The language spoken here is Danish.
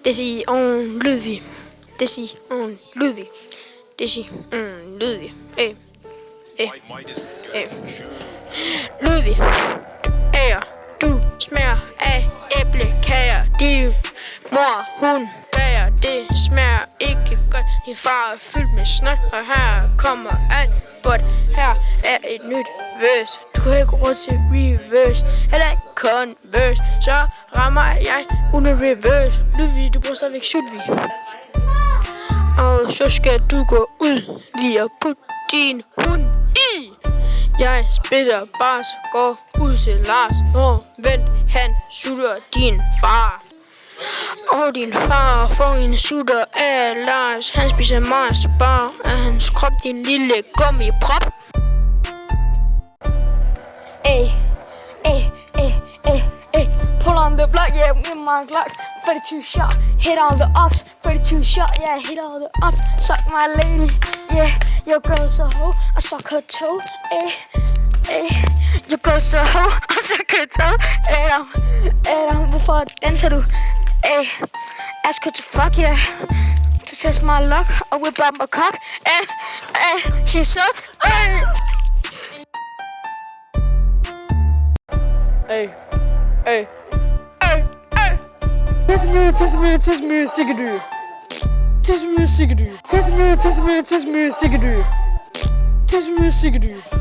Desi on Ludvig. Desi on Ludvig. Desi on Ludvig. Ludvig. Du smager af æblekager. Din mor, hun bager. Det smager ikke godt. Din far er fyldt med snot. Og her kommer alt godt. Her er et nyt verse. Du kan ikke råd til reverse. Eller converse. Så rammer jeg uden reverse. Ludvig, du bruger stadigvæk Sylvie. Og så skal du gå ud lige og putte din hund i. Jeg spiller bars, går ud til Lars. Vent, han sutter din far. Og din far får en sutter af Lars. Han spiser Mars bar af hans krop, din lille gummiprop. Pull on the block, yeah, with my Glock. 32 shot, hit all the ops. 32 shot, yeah, hit all the ops. Suck my lady, yeah, your girl's a hoe. I suck her toe, your girl's a hoe. I suck her toe, hvorfor danser du? Ask her to fuck, yeah. To test my luck, I whip out my cock. She suck, Tis me, sikkedyr. Tis me, sikkedyr.